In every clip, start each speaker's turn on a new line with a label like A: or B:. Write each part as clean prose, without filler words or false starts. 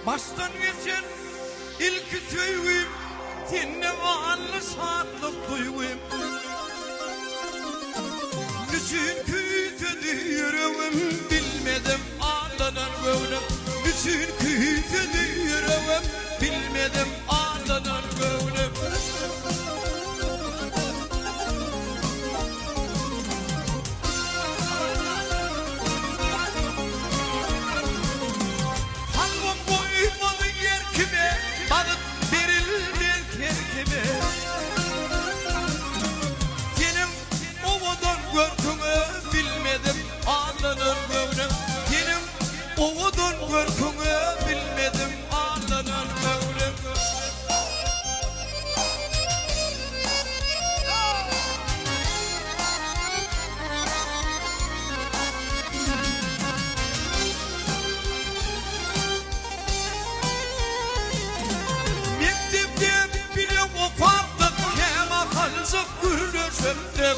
A: Baştan geçen ilk söyleyeyim, seninle varlı şartlık duyuyum. Niçin küyütedi yüreğim, bilmedim ağlanan gönlüm. Niçin küyütedi yüreğim, bilmedim ağlanan gönlüm. Hanım koymadı yer kime, balık verilmez kerkime. Senin ovadan görkünü bilmedim ağlanan gönlüm. Senin ovadan görkünü bilmedim ağlanan gönlüm. Mektepte bile kopardık, kema kalacak gülüşümdük.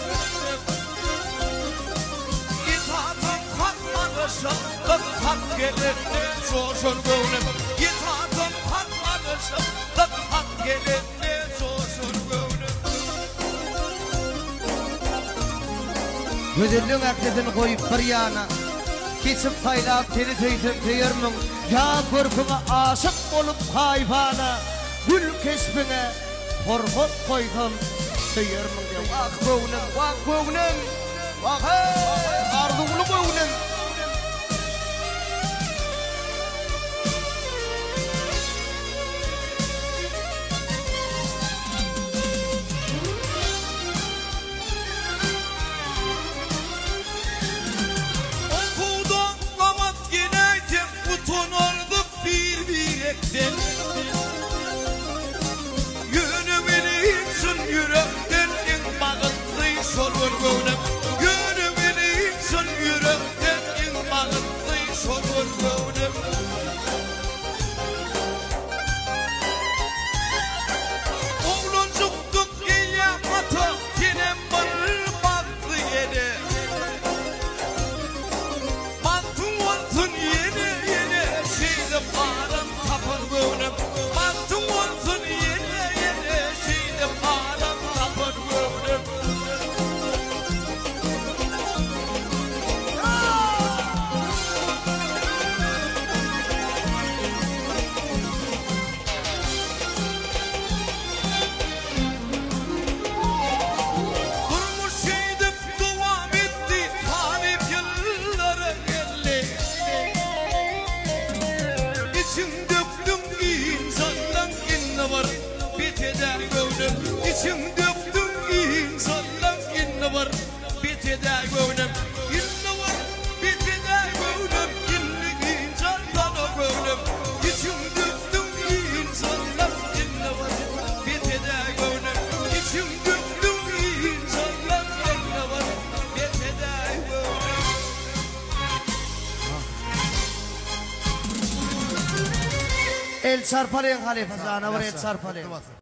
A: İtaatım kalmadı şartlık, hak gelinle coşur gönlüm. İtaatım kalmadı şartlık, hak gelinle coşur gönlüm.
B: Güzelliğin akledini koyup bir yana, kesip kaylap teri teytip teyirmin, ya körküne aşık olup hayvana, gül kesbine horhot koydum teyirmin de. Vak gönlüm, vak hey, ardığlı gönlüm.
A: Okudan kamat geneydim, utanırdık bir ekten. Yönü bilirsin yürekten, en bağıtlı sorur gönlüm. Yönü bilirsin yürekten, en bağıtlı sorur gönlüm. Oğluncuktuk kıyamata, senin bir baktı yere. Mantın olsun yeni yeni, şeyde param tapır gönlüm. Mantın olsun yeni yeni, şeyde param tapır gönlüm. Durmuş şeydim devam etti, talip yıllara geldi. İçim döktüm insandan inne var, biteder gönlüm. İçim döktüm insandan inne var, biteder gönlüm. İnne var, biteder gönlüm, inne insandan o gönlüm. İçim döktüm insandan inne var, biteder gönlüm. İçim döktüm insandan inne var, biteder gönlüm.
B: El çarpalayın halifası, ana var el çarpalayın.